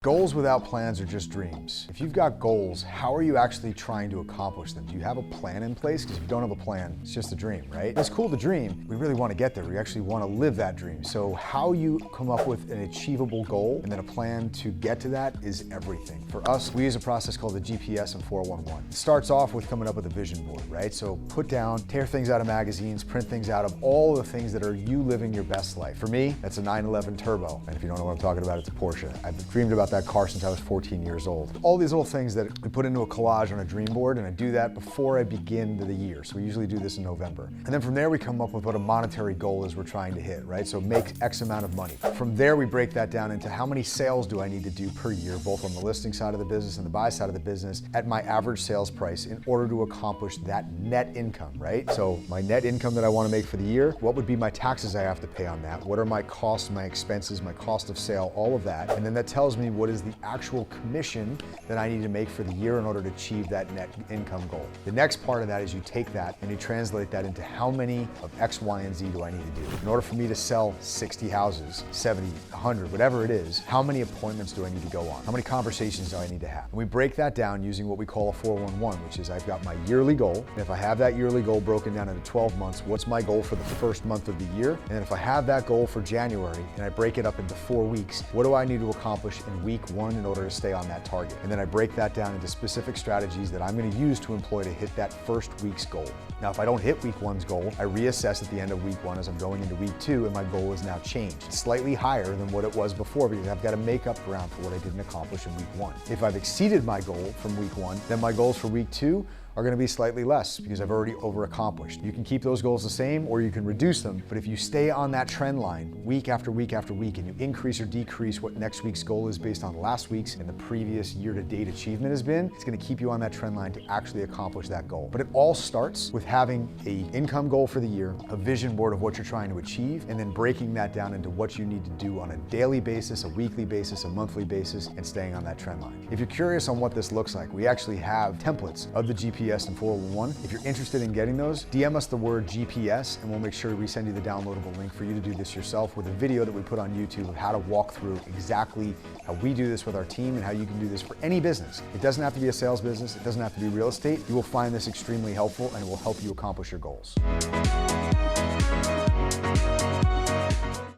Goals without plans are just dreams. If you've got goals, how are you actually trying to accomplish them? Do you have a plan in place? Because if you don't have a plan, it's just a dream, right? It's cool to dream. We really want to get there. We actually want to live that dream. So how you come up with an achievable goal and then a plan to get to that is everything. For us, we use a process called the GPS and 411. It starts off with coming up with a vision board, right? So put down, tear things out of magazines, print things out of all the things that are you living your best life. For me, that's a 911 Turbo. And if you don't know what I'm talking about, it's a Porsche. I've dreamed about that car since I was 14 years old. All these little things that we put into a collage on a dream board, and I do that before I begin the year. So we usually do this in November. And then from there we come up with what a monetary goal is we're trying to hit, right? So make X amount of money. From there we break that down into how many sales do I need to do per year, both on the listing side of the business and the buy side of the business at my average sales price in order to accomplish that net income, right? So my net income that I want to make for the year, what would be my taxes I have to pay on that? What are my costs, my expenses, my cost of sale, all of that. And then that tells me what is the actual commission that I need to make for the year in order to achieve that net income goal. The next part of that is you take that and you translate that into how many of X, Y, and Z do I need to do. In order for me to sell 60 houses, 70, 100, whatever it is, how many appointments do I need to go on? How many conversations do I need to have? And we break that down using what we call a 411, which is I've got my yearly goal. And if I have that yearly goal broken down into 12 months, what's my goal for the first month of the year? And then if I have that goal for January and I break it up into 4 weeks, what do I need to accomplish in week 1 in order to stay on that target? And then I break that down into specific strategies that I'm going to use to employ to hit that first week's goal. Now, if I don't hit week 1's goal, I reassess at the end of week 1 as I'm going into week 2, and my goal is now changed. It's slightly higher than what it was before because I've got to make up ground for what I didn't accomplish in week 1. If I've exceeded my goal from week 1, then my goals for week 2 are going to be slightly less because I've already over-accomplished. You can keep those goals the same or you can reduce them, but if you stay on that trend line week after week after week and you increase or decrease what next week's goal is based on last week's and the previous year-to-date achievement has been, it's going to keep you on that trend line to actually accomplish that goal. But it all starts with having an income goal for the year, a vision board of what you're trying to achieve, and then breaking that down into what you need to do on a daily basis, a weekly basis, a monthly basis, and staying on that trend line. If you're curious on what this looks like, we actually have templates of the GPS and 411. If you're interested in getting those, DM us the word GPS and we'll make sure we send you the downloadable link for you to do this yourself with a video that we put on YouTube of how to walk through exactly how we do this with our team and how you can do this for any business. It doesn't have to be a sales business. It doesn't have to be real estate. You will find this extremely helpful and it will help you accomplish your goals.